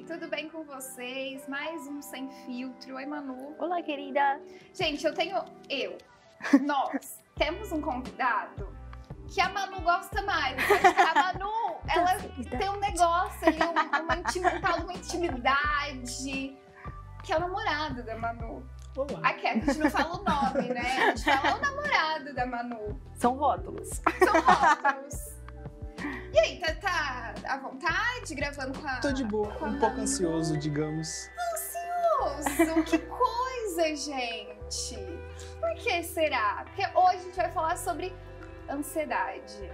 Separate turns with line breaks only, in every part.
tudo bem com vocês? Mais um Sem Filtro. Oi, Manu.
Olá, querida.
Gente, nós temos um convidado que a Manu gosta mais. A Manu, ela tem um negócio ali, uma intimidade, que é o namorado da Manu.
Olá.
Aqui a gente não fala o nome, né? A gente fala o namorado da Manu.
São rótulos.
São rótulos. E aí, tá à vontade gravando com a...
Tô de boa,
com a
um pouco
Manu?
ansioso, digamos.
Ansioso? Que coisa, gente! Por que será? Porque hoje a gente vai falar sobre ansiedade.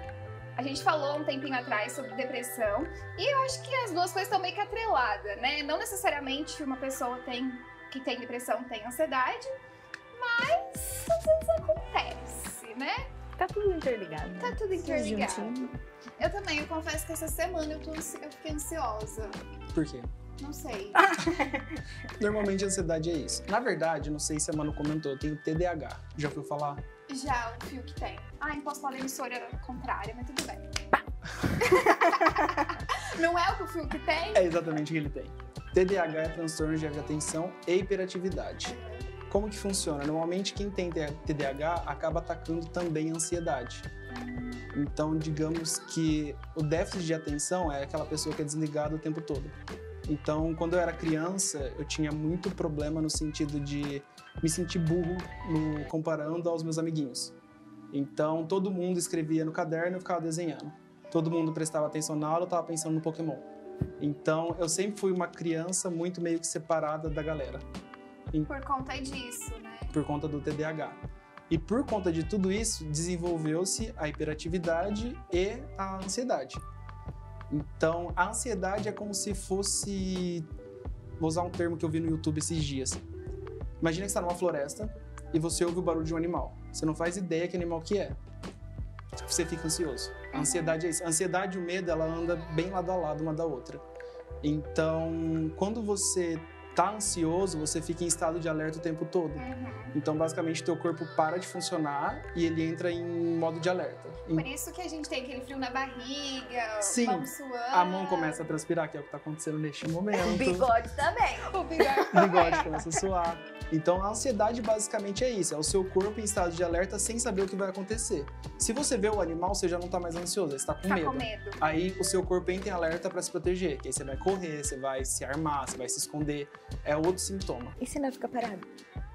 A gente falou um tempinho atrás sobre depressão e eu acho que as duas coisas estão meio que atreladas, né? Não necessariamente uma pessoa que tem depressão tem ansiedade, mas às vezes acontece, né?
Tá tudo interligado.
Tá tudo interligado.
juntinho.
Eu também, eu confesso que essa semana eu fiquei ansiosa.
Por quê?
Não sei.
Normalmente a ansiedade é isso. Na verdade, não sei se a Manu comentou, eu tenho TDAH. Já ouviu falar?
Já, o fio que tem. Não posso falar da emissora contrária, mas tudo bem. Não é o que o fio que tem?
É exatamente o que ele tem. TDAH é transtorno de atenção e hiperatividade. Como que funciona? Normalmente quem tem TDAH acaba atacando também a ansiedade. Então, digamos que o déficit de atenção é aquela pessoa que é desligada o tempo todo. Então, quando eu era criança, eu tinha muito problema no sentido de me sentir burro comparando aos meus amiguinhos. Então, todo mundo escrevia no caderno e eu ficava desenhando. Todo mundo prestava atenção na aula, eu estava pensando no Pokémon. Então, eu sempre fui uma criança muito meio que separada da galera.
Por conta disso, né?
Por conta do TDAH. E por conta de tudo isso, desenvolveu-se a hiperatividade e a ansiedade. Então, a ansiedade é como se fosse... Vou usar um termo que eu vi no YouTube esses dias. Imagina que você está numa floresta e você ouve o barulho de um animal. Você não faz ideia que animal que é. Você fica ansioso. A ansiedade é isso. A ansiedade e o medo, ela anda bem lado a lado uma da outra. Então, quando você tá ansioso, você fica em estado de alerta o tempo todo. Então, basicamente, teu corpo para de funcionar e ele entra em modo de alerta.
Por isso que a gente tem aquele frio na barriga,
Sim,
mão suando.
a mão começa a transpirar, que é o que tá acontecendo neste momento.
O bigode também.
O bigode.
O bigode começa a suar. Então, a ansiedade basicamente é isso, é o seu corpo em estado de alerta sem saber o que vai acontecer. Se você vê o animal, você já não tá mais ansioso, você tá com medo.
Com medo.
Aí o seu corpo entra em alerta para se proteger, que aí você vai correr, você vai se armar, você vai se esconder. É outro sintoma.
E se não fica parado?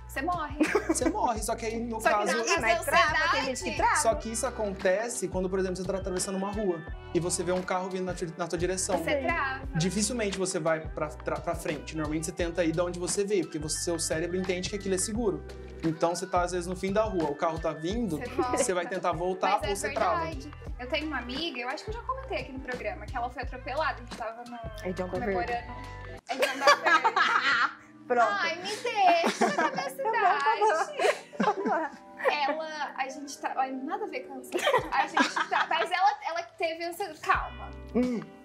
Você morre.
Você morre, só que aí no
Só que
caso...
na casa
Mas trava, tem gente que trava.
Só que isso acontece quando, por exemplo, você tá atravessando uma rua e você vê um carro vindo na tua direção.
Você trava.
Dificilmente você vai pra frente. Normalmente você tenta ir de onde você veio, porque seu cérebro entende que aquilo é seguro. Então você tá, às vezes, no fim da rua, o carro tá vindo, você vai tentar voltar ou você trava.
Eu tenho uma amiga, eu acho que eu já comentei aqui no programa, que ela foi atropelada. A gente tava comemorando. É de Onda Verde.
Pronto.
Ai, me deixa na minha cidade. A gente tá... Olha, nada a ver com isso. A gente tá... Mas ela teve essa... Calma.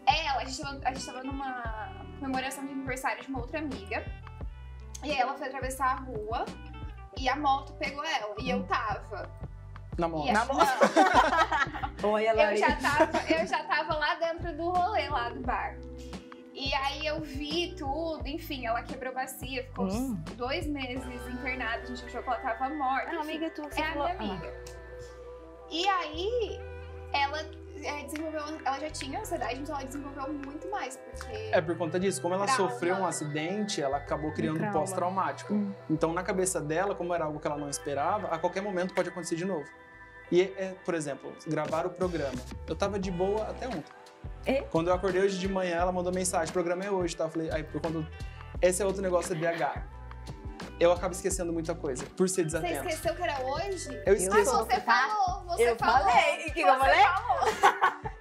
A gente tava numa comemoração de aniversário de uma outra amiga. E aí ela foi atravessar a rua e a moto pegou ela. E eu tava...
Na moto.
Oi,
eu já tava lá dentro do rolê, lá do bar. E aí eu vi tudo, enfim, ela quebrou a bacia, ficou 2 meses internada, a gente achou que ela tava morta.
Ah, amiga tua, você
é
falou...
a minha amiga. E aí, ela desenvolveu, ela já tinha ansiedade, então ela desenvolveu muito mais, porque...
É por conta disso, como ela
Trauma.
sofreu um acidente, ela acabou criando um pós-traumático. Então, na cabeça dela, como era algo que ela não esperava, a qualquer momento pode acontecer de novo. E, por exemplo, gravar o programa. Eu tava de boa até ontem. Quando eu acordei hoje de manhã, ela mandou mensagem, o programa é hoje, tá? Eu falei, esse é outro negócio de DH. Eu acabo esquecendo muita coisa, por ser desatento.
Você esqueceu que era hoje?
Eu esqueço.
Você falou,
eu falei. O que eu falei?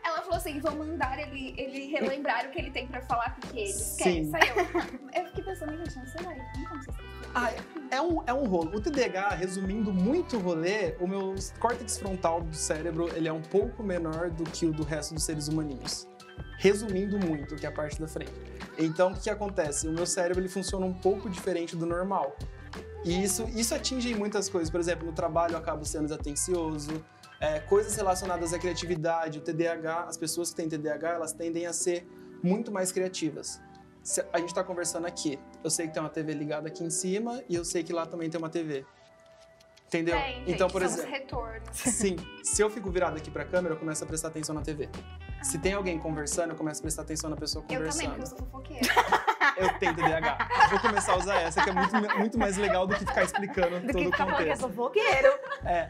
Ela falou assim, vou mandar ele relembrar o que ele tem pra falar, porque ele
Sim.
esquece. Eu fiquei pensando, gente, não sei lá, não como você esqueceu.
É um rolo. O TDAH, resumindo muito o rolê, o meu córtex frontal do cérebro, ele é um pouco menor do que o do resto dos seres humaninhos. Resumindo muito, que é a parte da frente. Então, o que acontece? O meu cérebro, ele funciona um pouco diferente do normal. E isso atinge em muitas coisas. Por exemplo, no trabalho eu acabo sendo desatencioso, coisas relacionadas à criatividade, o TDAH, as pessoas que têm TDAH, elas tendem a ser muito mais criativas. A gente tá conversando aqui. Eu sei que tem uma TV ligada aqui em cima e eu sei que lá também tem uma TV. Entendeu? Então, por
são os
exemplo,
retornos.
sim, se eu fico virado aqui pra câmera, eu começo a prestar atenção na TV. Se tem alguém conversando, eu começo a prestar atenção na pessoa
Eu
conversando.
também, porque eu sou fofoqueira.
Eu tenho TDAH. Vou começar a usar essa, que é muito mais legal do que ficar explicando
Do
todo
que
o
ficar falando que é
contexto.
fofoqueiro.
É.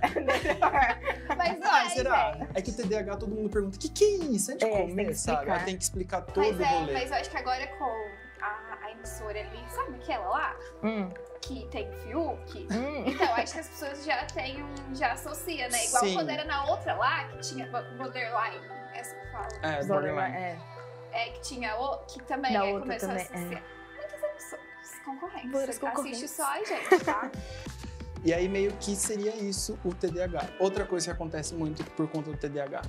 Mas não
Ah,
é,
será?
gente.
É que o TDAH todo mundo pergunta: o que é isso? É de
É, você tem
comer,
que
sabe?
explicar.
Ela tem que explicar todo o rolê.
Mas eu acho que agora com a emissora ali, sabe aquela lá? Que tem Fiuk? Então, acho que as pessoas já associam, né? Igual
Sim.
quando era na outra lá, que tinha Borderline, essa que eu falo.
É, borderline.
É, que tinha que também
Da outra
começou
também,
a associar. Muitas pessoas concorrentes.
Muitas
Você
concorrentes.
assiste só a gente, tá?
E aí meio que seria isso o TDAH. Outra coisa que acontece muito por conta do TDAH.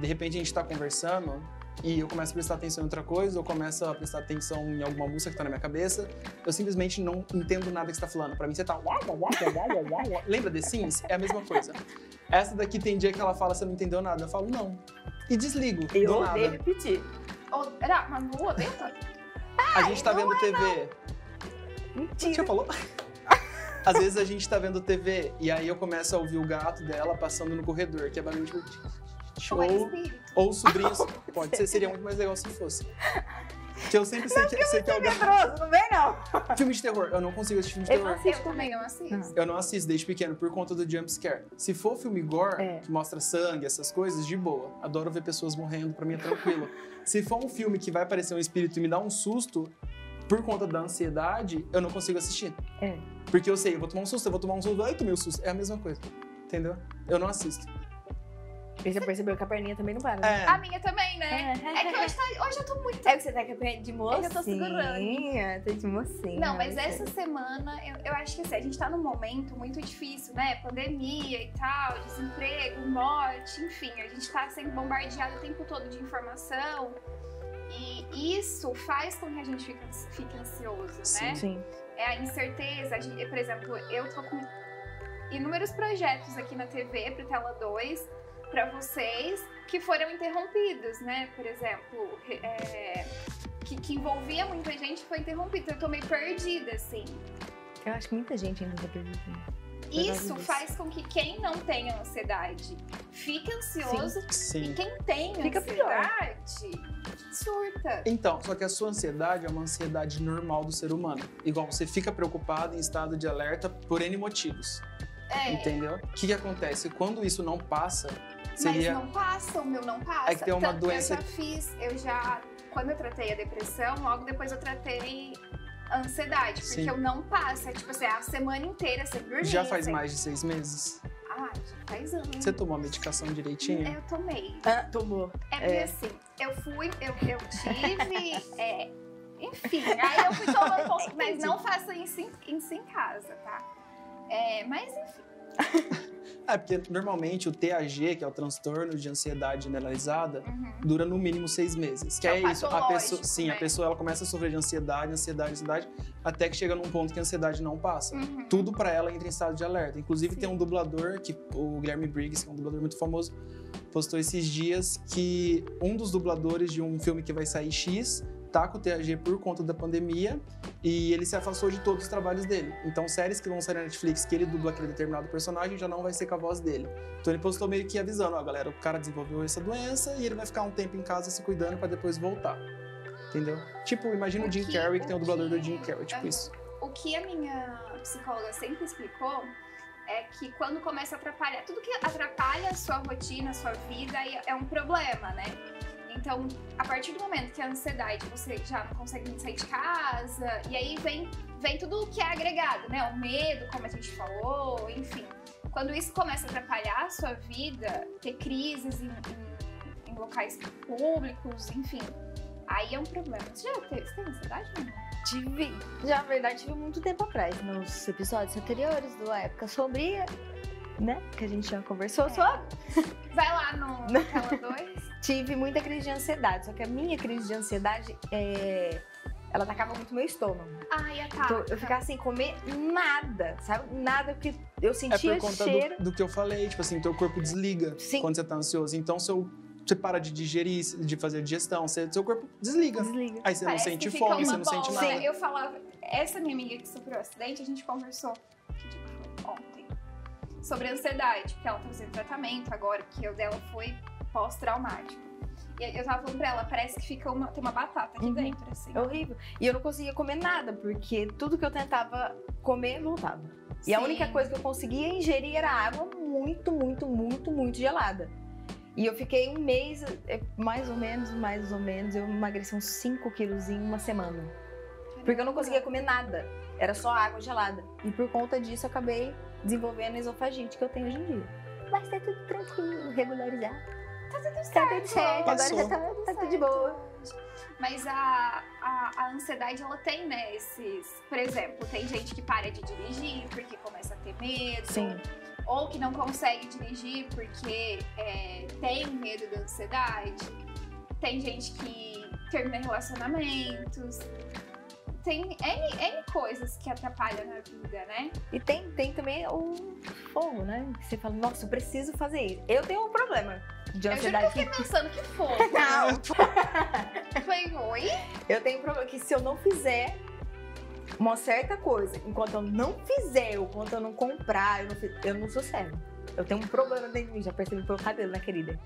De repente a gente tá conversando e eu começo a prestar atenção em outra coisa, eu começo a prestar atenção em alguma música que tá na minha cabeça, eu simplesmente não entendo nada que você tá falando. Pra mim você tá... Lembra The Sims? É a mesma coisa. Essa daqui tem dia que ela fala, você não entendeu nada. Eu falo, não. E desligo,
Eu
do
odeio
nada.
repetir.
Mas não odeia?
A gente tá vendo TV.
Mentira.
Já falou? Às vezes a gente tá vendo TV e aí eu começo a ouvir o gato dela passando no corredor, que é barulho de
Ou é espírito?
ou sobrinhos. Pode ser, seria muito mais legal se fosse. Que eu sempre sei que é o gato.
Medroso, não vem não.
Filme de terror, eu não consigo assistir filme de
Eu
terror.
não assisto
Eu também não assisto.
Eu não assisto desde pequeno por conta do jump scare. Se for filme gore,
É.
que mostra sangue, essas coisas, de boa. Adoro ver pessoas morrendo, pra mim é tranquilo. Se for um filme que vai aparecer um espírito e me dar um susto, por conta da ansiedade, eu não consigo assistir.
É.
Porque eu sei, eu vou tomar um susto, ai, tomei um susto. É a mesma coisa, entendeu? Eu não assisto.
E você percebeu que a perninha também não para, né?
A minha também, né? É que hoje eu tô muito...
É que você tá com a perna de mocinha.
É que eu tô segurando.
Tá de mocinha.
Não, mas essa semana, eu acho que assim, a gente tá num momento muito difícil, né? Pandemia e tal, desemprego, morte, enfim. A gente tá sendo bombardeado o tempo todo de informação. E isso faz com que a gente fique ansioso, né?
Sim.
É a incerteza. Por exemplo, eu tô com inúmeros projetos aqui na TV, pro Tela 2, pra vocês, que foram interrompidos, né? Por exemplo, que envolvia muita gente, foi interrompido. Eu tô meio perdida, assim.
Eu acho que muita gente ainda tá perdida.
Isso faz com que quem não tenha ansiedade fique ansioso. E
Sim.
quem tem
Fica
ansiedade surta.
Então, só que a sua ansiedade é uma ansiedade normal do ser humano. Igual você fica preocupado em estado de alerta por N motivos. Entendeu? O que acontece? Quando isso não passa, seria...
Mas não passa, o meu não passa.
É que tem uma
Tanto
doença-
quando eu tratei a depressão, logo depois eu tratei a ansiedade, porque
Sim.
eu não passo. É tipo assim, a semana inteira sem dormir.
Já faz
sem...
mais de 6 meses?
Ah, já faz anos.
Você tomou a medicação direitinho?
Eu tomei.
Tomou.
É porque assim, eu tive. Enfim, aí eu fui tomando um pouco. Mas não faça isso em casa, tá? Mas enfim.
É, porque normalmente o TAG, que é o transtorno de ansiedade generalizada, dura no mínimo 6 meses. Que
É
é
o
isso,
patológico,
sim,
né?
a pessoa ela começa a sofrer de ansiedade, até que chega num ponto que a ansiedade não passa. Tudo pra ela entra em estado de alerta. Inclusive tem um dublador, o Guilherme Briggs, que é um dublador muito famoso, postou esses dias que um dos dubladores de um filme que vai sair X tá com o TAG por conta da pandemia e ele se afastou de todos os trabalhos dele. Então, séries que vão sair na Netflix que ele dubla aquele determinado personagem já não vai ser com a voz dele. Então, ele postou meio que avisando, ó, galera, o cara desenvolveu essa doença e ele vai ficar um tempo em casa se cuidando pra depois voltar. Entendeu? Tipo, imagina o Jim Carrey, que tem o dublador do Jim Carrey, tipo isso.
O que a minha psicóloga sempre explicou é que quando começa a atrapalhar, tudo que atrapalha a sua rotina, a sua vida, é um problema, né? Então, a partir do momento que a ansiedade, você já não consegue nem sair de casa, e aí vem tudo o que é agregado, né? O medo, como a gente falou, enfim. Quando isso começa a atrapalhar a sua vida, ter crises em locais públicos, enfim, aí é um problema. Você tem ansiedade, não?
Tive. Já, na verdade, tive muito tempo atrás, nos episódios anteriores do Época Sombria, né? Que a gente já conversou sobre.
Vai lá no Tela 2.
Tive muita crise de ansiedade, só que a minha crise de ansiedade, ela atacava muito meu estômago.
Ai, ataca.
Então, eu ficava sem comer nada, sabe? Nada, porque eu
É
sentia
por conta
cheiro.
do que eu falei, tipo assim, teu corpo desliga
Sim.
quando você tá ansioso. Então, Você para de digerir, de fazer digestão, seu corpo desliga. Aí você
Parece
não sente
que fica
fome,
uma
você não sente
bola,
nada.
né? Eu falava, essa minha amiga que sofreu um acidente, a gente conversou, que dia que foi? Ontem, sobre ansiedade, porque ela tá fazendo tratamento agora, que o dela foi pós-traumático. E eu tava falando pra ela, parece que fica tem uma batata aqui dentro, assim.
É horrível. E eu não conseguia comer nada, porque tudo que eu tentava comer voltava. E a
Sim.
única coisa que eu conseguia ingerir era água muito, muito, muito, muito gelada. E eu fiquei um mês, mais ou menos, eu emagreci uns 5 quilos em uma semana. Porque eu não conseguia comer nada. Era só água gelada. E por conta disso eu acabei desenvolvendo a esofagite que eu tenho hoje em dia. Mas tá tudo tranquilo, regularizado.
Tá tudo
Tá
certo.
tudo certo, agora
Passou.
já tá tudo de boa.
Mas a ansiedade, ela tem, né, Por exemplo, tem gente que para de dirigir porque começa a ter medo.
Sim.
Ou que não consegue dirigir porque tem medo da ansiedade. Tem gente que termina relacionamentos. Tem N coisas que atrapalham na vida, né?
E tem também o fogo, né? Que você fala, nossa, eu preciso fazer isso. Eu tenho um problema de
Eu juro que eu
ansiedade.
fiquei pensando que foi.
Não,
Foi, oi?
eu tenho um problema que se eu não fizer uma certa coisa, enquanto eu não fizer, ou enquanto eu não comprar, eu não sossego. Eu tenho um problema dentro de mim, já percebi pelo cabelo, né, querida?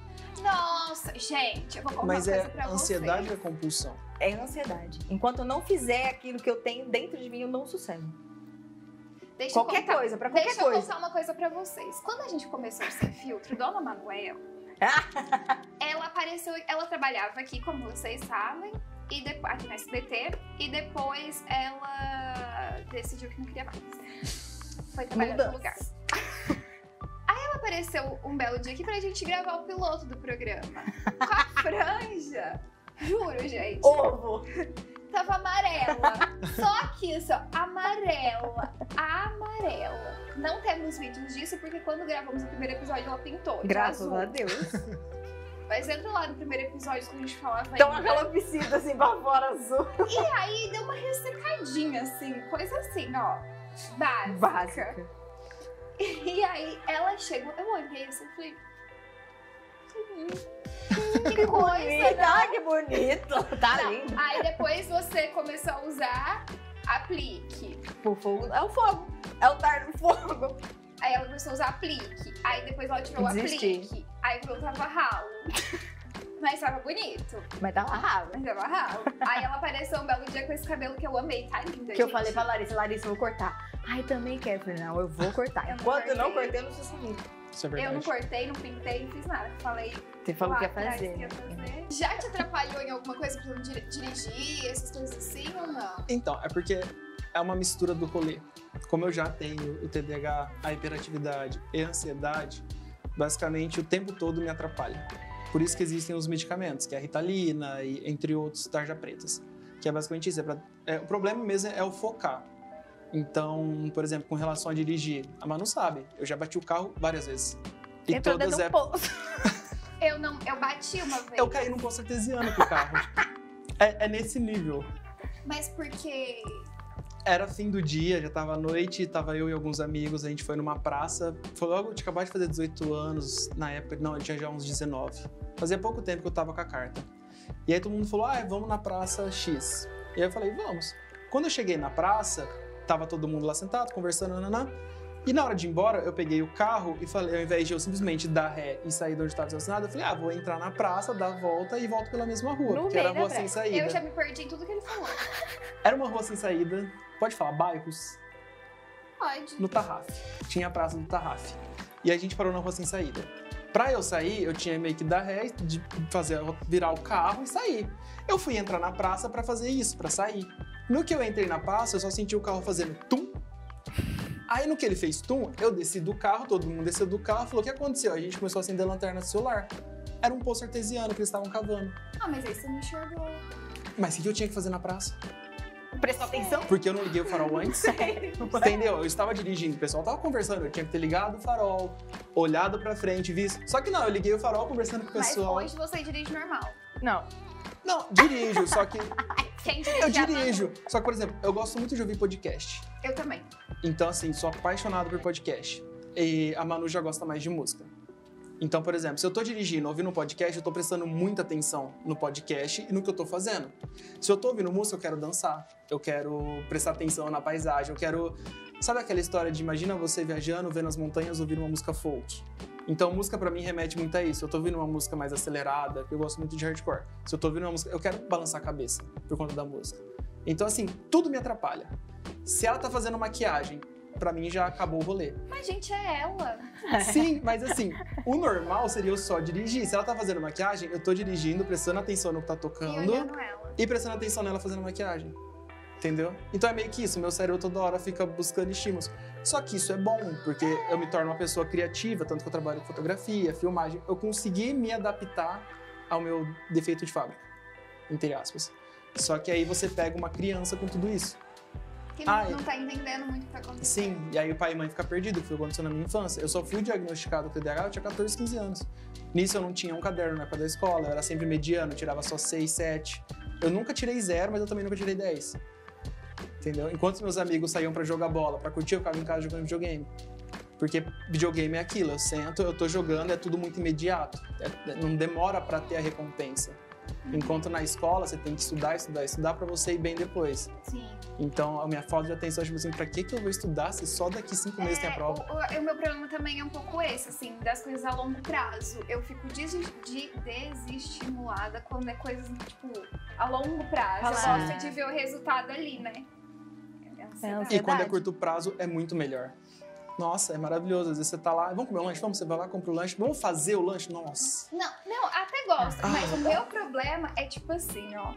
Nossa, gente, eu vou contar
Mas
uma
é
coisa pra
ansiedade
vocês.
ou é compulsão?
É ansiedade. Enquanto eu não fizer aquilo que eu tenho dentro de mim, eu não sossego.
Deixa eu
Qualquer
contar-
coisa, pra qualquer
Deixa
coisa.
eu contar uma coisa pra vocês. Quando a gente começou o Sem Filtro, Dona Manuel, ela apareceu, ela trabalhava aqui, como vocês sabem, e depois, aqui na SBT, e depois ela decidiu que não queria mais. Foi trabalhar em outro lugar. Aí ela apareceu um belo dia aqui pra gente gravar o piloto do programa. Com a franja. Juro, gente.
Ovo!
Tava amarela. Só que isso, ó, amarela. Não temos vídeos disso, porque quando gravamos o primeiro episódio, ela pintou. de
Graças
azul.
a Deus.
Mas entra lá no primeiro episódio, quando a gente falava
Então
ainda.
aquela piscina assim pra fora azul.
E aí deu uma ressecadinha, assim, coisa assim, ó. Básica.
Básica.
E aí ela chegou, eu olhei assim e falei. Que coisa, né?
Ah, que bonito. Tá
Não,
lindo.
aí depois você começou a usar aplique.
O fogo é o fogo. É o tar do fogo.
Aí ela começou a usar aplique. Aí depois ela tirou o
Desisti.
aplique. Aí o tava ralo. Mas tava bonito.
Mas tá ralo.
Mas tava ralo. Aí ela apareceu um belo dia com esse cabelo que eu amei. Tá linda,
Que eu
gente.
falei pra Larissa, eu vou cortar. Ai, também quero. Eu falei, não, eu vou cortar.
Eu não
Enquanto eu não
cortei.
cortei, eu não sou sanita.
Isso é
Eu
verdade.
não cortei, não pintei, não fiz nada. Falei
Você falou
lá
que ia
atrás
fazer.
que ia fazer. Já te atrapalhou em alguma coisa pra dirigir, essas coisas assim ou não?
Então, é porque é uma mistura do rolê. Como eu já tenho o TDAH, a hiperatividade e a ansiedade, basicamente o tempo todo me atrapalha. Por isso que existem os medicamentos, que é a Ritalina e entre outros tarja pretas. Que é basicamente isso. O problema mesmo é o focar. Então, por exemplo, com relação a dirigir, a Manu sabe, eu já bati o carro várias vezes. E
Entrou
todas
dentro de um poço.
Eu bati uma vez.
eu caí num poço artesiano com o carro. É nesse nível.
Mas porque.
Era fim do dia, já tava à noite, tava eu e alguns amigos, a gente foi numa praça. Foi logo, eu tinha acabado de fazer 18 anos, na época, não, eu tinha já uns 19. Fazia pouco tempo que eu tava com a carta. E aí todo mundo falou, vamos na praça X. E aí eu falei, vamos. Quando eu cheguei na praça, tava todo mundo lá sentado, conversando, nananã. E na hora de ir embora, eu peguei o carro e falei, ao invés de eu simplesmente dar ré e sair de onde estava estacionado, eu falei, vou entrar na praça, dar a volta e volto pela mesma rua,
No
porque era a
meio
rua
da
sem
praça.
saída.
Eu já me perdi em tudo que ele falou.
Era uma rua sem saída, pode falar, bairros,
Pode.
no Tarraf. Tinha a praça do Tarraf. E a gente parou na rua sem saída. Pra eu sair, eu tinha meio que dar ré, de virar o carro e sair. Eu fui entrar na praça pra fazer isso, pra sair. No que eu entrei na praça, eu só senti o carro fazendo tum. Aí no que ele fez tum, eu desci do carro, todo mundo desceu do carro, falou, o que aconteceu? A gente começou a acender a lanterna do celular. Era um poço artesiano que eles estavam cavando.
Mas aí você me enxergou.
Mas o que eu tinha que fazer na praça?
Prestou atenção?
Porque eu não liguei o farol antes. Entendeu? Eu estava dirigindo, o pessoal tava conversando, eu tinha que ter ligado o farol, olhado pra frente, visto. Só que não, eu liguei o farol conversando com o
Mas
pessoal.
hoje você dirige normal.
Não.
Não, dirijo, só que
Quem dirige
eu
é a Manu.
dirijo. Só que, por exemplo, eu gosto muito de ouvir podcast.
Eu também.
Então, assim, sou apaixonado por podcast. E a Manu já gosta mais de música. Então, por exemplo, se eu tô dirigindo, ouvindo um podcast, eu tô prestando muita atenção no podcast e no que eu tô fazendo. Se eu tô ouvindo música, eu quero dançar, eu quero prestar atenção na paisagem, eu quero... Sabe aquela história de imagina você viajando, vendo as montanhas, ouvindo uma música folk? Então, música pra mim remete muito a isso. Eu tô ouvindo uma música mais acelerada, porque eu gosto muito de hardcore. Se eu tô ouvindo uma música, eu quero balançar a cabeça por conta da música. Então, assim, tudo me atrapalha. Se ela tá fazendo maquiagem, pra mim já acabou o rolê.
Mas, gente, é ela.
Sim, mas assim, o normal seria eu só dirigir. Se ela tá fazendo maquiagem, eu tô dirigindo, prestando atenção no que tá
E
tocando
olhando ela.
e prestando atenção nela fazendo maquiagem. Entendeu? Então é meio que isso, meu cérebro toda hora fica buscando estímulos. Só que isso é bom, porque eu me torno uma pessoa criativa, tanto que eu trabalho com fotografia, filmagem. Eu consegui me adaptar ao meu defeito de fábrica, entre aspas. Só que aí você pega uma criança com tudo isso.
Que não tá entendendo muito o que tá acontecendo.
Sim, e aí o pai e mãe ficam perdidos, que foi o que aconteceu na minha infância. Eu só fui diagnosticado com TDAH, eu tinha 14, 15 anos. Nisso eu não tinha um caderno na época da escola, eu era sempre mediano, eu tirava só 6, 7. Eu nunca tirei 0, mas eu também nunca tirei 10. Entendeu? Enquanto meus amigos saíam pra jogar bola, pra curtir, eu ficava em casa jogando videogame. Porque videogame é aquilo, eu sento, eu tô jogando, é tudo muito imediato. Não demora pra ter a recompensa. Enquanto na escola você tem que estudar pra você ir bem depois.
Sim.
Então a minha falta de atenção é tipo assim, pra que eu vou estudar se só daqui 5 meses tem a prova?
O meu problema também é um pouco esse, assim, das coisas a longo prazo. Eu fico desestimulada quando é coisas, tipo, a longo prazo.
Falar.
Eu gosto de ver o resultado ali, né? Ansiedade.
E quando é
Verdade.
curto prazo, é muito melhor. Nossa, é maravilhoso. Às vezes você tá lá, vamos comer um lanche? Vamos, você vai lá, compra o lanche. Vamos fazer o lanche? Nossa.
Não, até gosto. Mas o meu problema é tipo assim, ó.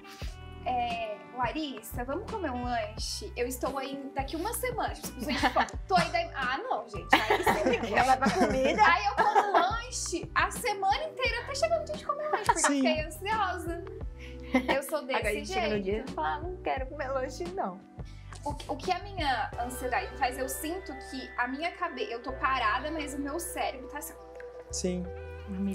Larissa, vamos comer um lanche? Eu estou aí daqui uma semana. Tipo, gente, tô aí daí. Ah, não, gente. Aí você me
Ela vai pra comida.
Aí eu como lanche a semana inteira até chegando o dia de comer lanche, porque
Sim.
eu fiquei ansiosa. Eu sou desse
Agora a gente chega no
jeito.
dia e fala, não quero comer lanche, não.
O que a minha ansiedade faz, eu sinto que a minha cabeça, eu tô parada, mas o meu cérebro tá assim.
Sim.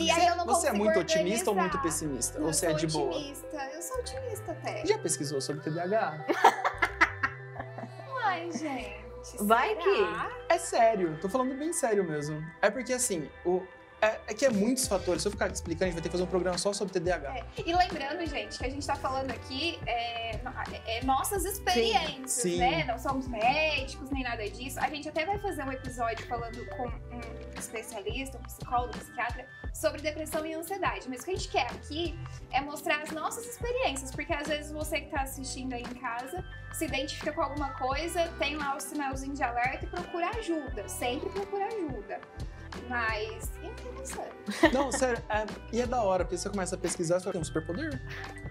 E aí eu não
Você é
consigo
muito otimista ou muito
organizar.
pessimista?
Não,
Ou você é de boa?
Eu sou otimista até.
Já pesquisou sobre TDAH?
Ai, gente.
Vai
será?
É sério, tô falando bem sério mesmo. É porque assim, é que é muitos fatores. Se eu ficar explicando, a gente vai ter que fazer um programa só sobre TDAH.
E lembrando, gente, que a gente tá falando aqui nossas experiências,
Sim.
né? Não somos médicos nem nada disso. A gente até vai fazer um episódio falando com um especialista, um psicólogo, um psiquiatra, sobre depressão e ansiedade. Mas o que a gente quer aqui é mostrar as nossas experiências, porque às vezes você que tá assistindo aí em casa se identifica com alguma coisa, tem lá o sinalzinho de alerta e procura ajuda. Sempre procura ajuda. Mas, interessante.
Não, sério, e é da hora, porque você começa a pesquisar, você fala, tem um superpoder?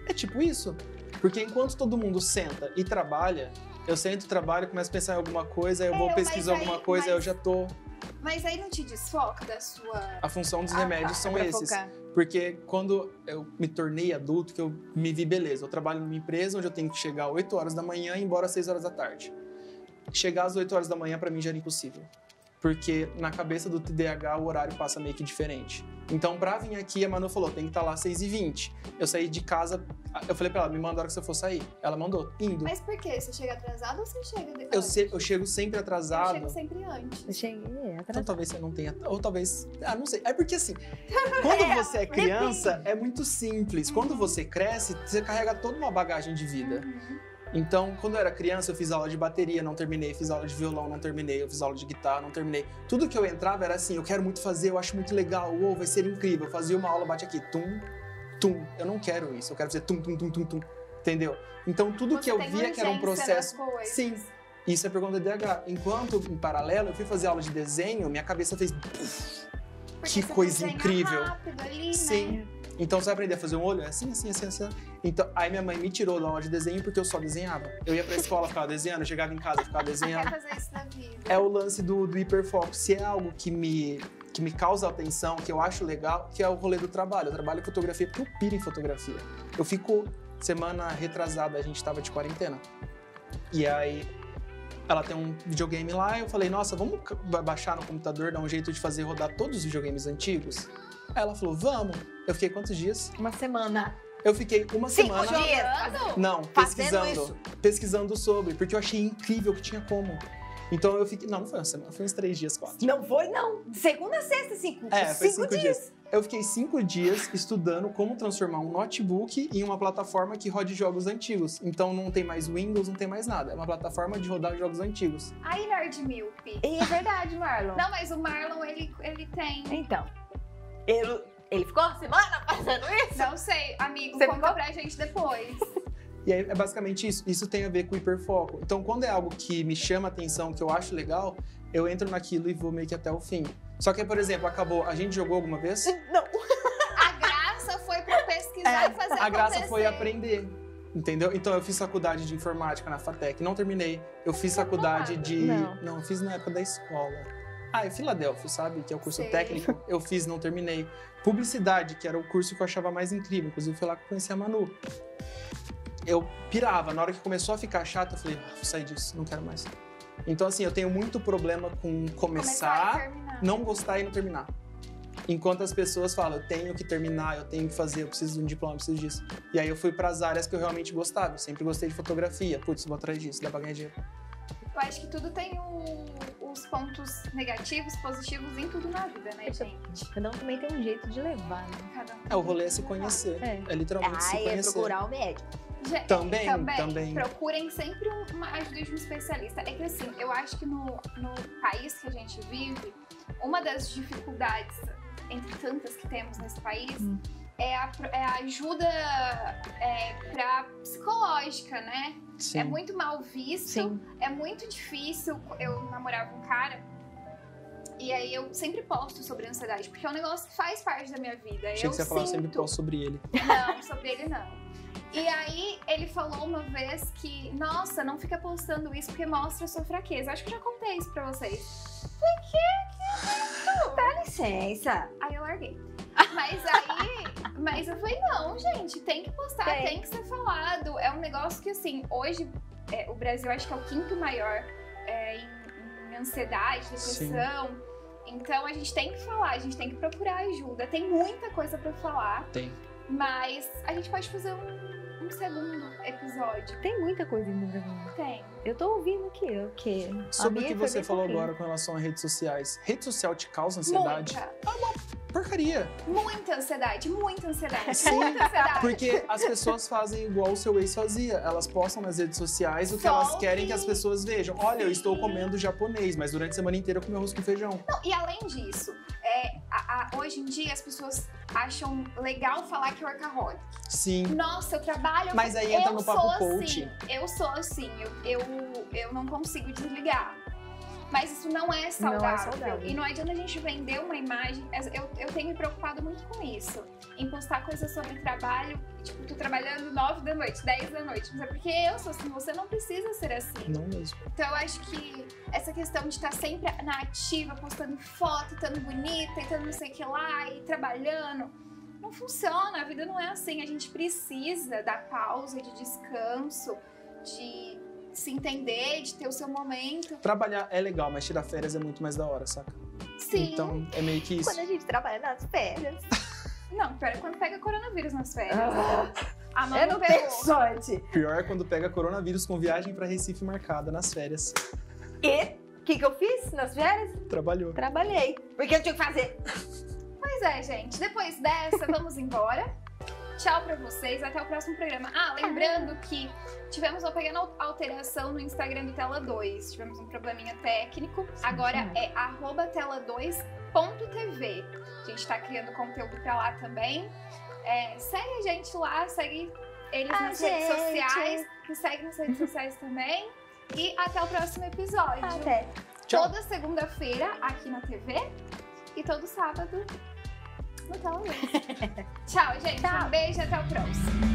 É tipo isso. Porque enquanto todo mundo senta e trabalha, eu sento, trabalho, começo a pensar em alguma coisa, eu vou
mas
pesquisar
aí-
alguma coisa,
mas-
eu já tô...
Mas aí não te desfoca da sua...
A função dos
Ah,
remédios
tá.
são
Pra
esses.
focar.
Porque quando eu me tornei adulto, que eu me vi, beleza, eu trabalho numa empresa onde eu tenho que chegar às 8 horas da manhã e ir embora às 6 horas da tarde. Chegar às 8 horas da manhã, pra mim, já era impossível. Porque na cabeça do TDAH, o horário passa meio que diferente. Então, pra vir aqui, a Manu falou, tem que estar lá às 6h20. Eu saí de casa, eu falei pra ela, me manda a hora que você for sair. Ela mandou, indo.
Mas por quê? Você chega atrasado ou você chega depois?
Eu chego sempre
Eu
atrasado.
chego sempre antes.
Eu cheguei
Então
atrasada.
talvez você não tenha. Ou talvez. Ah, não sei. É porque assim, quando você é criança, é muito simples. Quando você cresce, você carrega toda uma bagagem de vida. Então, quando eu era criança, eu fiz aula de bateria, não terminei. Fiz aula de violão, não terminei. Eu fiz aula de guitarra, não terminei. Tudo que eu entrava era assim, eu quero muito fazer, eu acho muito legal. Uou, vai ser incrível. Eu fazia uma aula, bate aqui, tum, tum. Eu não quero isso, eu quero fazer tum, tum, tum, tum, tum. Entendeu? Então, tudo que eu via que era um processo... Sim. Isso é por conta do TDAH. Enquanto, em paralelo, eu fui fazer aula de desenho, minha cabeça fez... Que coisa incrível.
Rápido ali,
Sim.
né?
Então, você vai aprender a fazer um olho? É assim, assim, assim, assim. Então, aí minha mãe me tirou da aula de desenho porque eu só desenhava. Eu ia pra escola, ficava desenhando, eu chegava em casa, ficava desenhando.
Quer fazer isso na vida.
É o lance do hiperfoco. Se é algo que me causa atenção, que eu acho legal, que é o rolê do trabalho. Eu trabalho em fotografia porque eu piro em fotografia. Eu fico... Semana retrasada, a gente tava de quarentena. E aí, ela tem um videogame lá, eu falei, nossa, vamos baixar no computador, dar um jeito de fazer rodar todos os videogames antigos? Aí ela falou, vamos. Eu fiquei quantos dias?
Uma semana.
Eu fiquei uma
5
semana...
dias.
Jogando?
Não,
Fazendo
pesquisando sobre, porque eu achei incrível que tinha como. Então eu fiquei... Não foi uma semana, foi uns 3 dias, 4.
Não foi, não. Segunda, sexta, 5.
Foi 5 dias. Eu fiquei 5 dias estudando como transformar um notebook em uma plataforma que rode jogos antigos. Então não tem mais Windows, não tem mais nada. É uma plataforma de rodar jogos antigos.
Aí, Nerd Milp.
É verdade, Marlon.
Não, mas o Marlon, ele tem...
Então, ele ficou uma semana fazendo isso?
Não sei, amigo,
Você
conta
ficou?
pra gente depois.
E aí é basicamente isso. Isso tem a ver com hiperfoco. Então quando é algo que me chama a atenção, que eu acho legal, eu entro naquilo e vou meio que até o fim. Só que, por exemplo, acabou... A gente jogou alguma vez?
Não.
A graça foi pra pesquisar e fazer
A graça
acontecer.
foi aprender. Entendeu? Então eu fiz faculdade de informática na FATEC, não terminei. Eu fiz faculdade de...
Não.
Eu fiz na época da escola. É Filadélfia, sabe? Que é o curso
Sei.
técnico. Eu fiz, não terminei. Publicidade, que era o curso que eu achava mais incrível. Inclusive foi lá que eu conheci a Manu. Eu pirava. Na hora que começou a ficar chato, eu falei, vou sair disso, não quero mais. Então, assim, eu tenho muito problema com
Começar e terminar.
não gostar e não terminar. Enquanto as pessoas falam, eu tenho que terminar, eu tenho que fazer, eu preciso de um diploma, eu preciso disso. E aí eu fui para as áreas que eu realmente gostava. Eu sempre gostei de fotografia. Putz, vou atrás disso, dá pra ganhar dinheiro.
Eu acho que tudo tem os pontos negativos, positivos em tudo na vida, né, gente?
Cada um também tem um jeito de levar, né?
Cada um.
O rolê é se conhecer. É literalmente se
É
conhecer.
procurar o médico.
Também.
Procurem sempre uma ajuda de um especialista. É que assim, eu acho que no país que a gente vive, uma das dificuldades, entre tantas que temos nesse país, é a ajuda pra psicológica, né?
Sim.
É muito mal visto,
Sim.
é muito difícil. Eu namorava um cara e aí eu sempre posto sobre ansiedade, porque é um negócio que faz parte da minha vida.
Achei que você ia falar, eu sempre
sinto.
posto sobre ele.
Não, sobre ele não. E aí ele falou uma vez que, nossa, não fica postando isso porque mostra a sua fraqueza. Acho que eu já contei isso pra vocês.
Dá licença.
Aí eu larguei. Mas eu falei, não, gente, tem que postar, tem que ser falado. É um negócio que, assim, hoje o Brasil acho que é o 5º maior em ansiedade, depressão. Sim. Então a gente tem que falar, a gente tem que procurar ajuda. Tem muita coisa pra falar.
Tem.
Mas a gente pode fazer um segundo episódio.
Tem muita coisa ainda pra falar.
Tem.
Eu tô ouvindo o quê?
Sobre o que você falou agora com relação a redes sociais. Rede social te causa ansiedade?
Muita.
É uma porcaria.
Muita ansiedade, muita ansiedade.
Sim,
muita ansiedade.
Porque as pessoas fazem igual o seu ex fazia. Elas postam nas redes sociais o que elas querem que as pessoas vejam. Olha, eu estou comendo japonês, mas durante a semana inteira eu comi arroz com feijão.
Não, e além disso, hoje em dia as pessoas acham legal falar que é workaholic.
Sim.
Nossa, eu trabalho...
Mas aí entra no papo
coach. Eu sou assim, eu não consigo desligar. Mas isso não é saudável.
Não é saudável.
E não adianta a gente vender uma imagem. Eu tenho me preocupado muito com isso. Em postar coisas sobre trabalho. Tipo, tô trabalhando 9 da noite, 10 da noite. Mas é porque eu sou assim, você não precisa ser assim.
Não mesmo.
Então eu acho que essa questão de estar sempre na ativa, postando foto, estando bonita, estando não sei o que lá, e trabalhando, não funciona. A vida não é assim. A gente precisa da pausa, de descanso, de se entender, de ter o seu momento.
Trabalhar é legal, mas tirar férias é muito mais da hora, saca?
Sim.
Então, é meio que isso.
Quando a gente trabalha nas férias.
Não, pior é quando pega coronavírus nas férias. A
Eu
mão
não
pegou.
tenho sorte.
Pior é quando pega coronavírus com viagem pra Recife marcada nas férias.
E o que eu fiz nas férias?
Trabalhou.
Trabalhei. Porque eu tinha que fazer.
Pois é, gente. Depois dessa, vamos embora. Tchau pra vocês, até o próximo programa. Lembrando que tivemos uma pequena alteração no Instagram do Tela 2. Tivemos um probleminha técnico. Agora é @tela2.tv. A gente tá criando conteúdo pra lá também. Segue a gente lá, segue eles nas redes sociais. Me segue nas redes sociais também. E até o próximo episódio.
Até.
Tchau.
Toda segunda-feira aqui na TV e todo sábado no Tela 2. Tchau, gente.
Tchau.
Um beijo e até o próximo.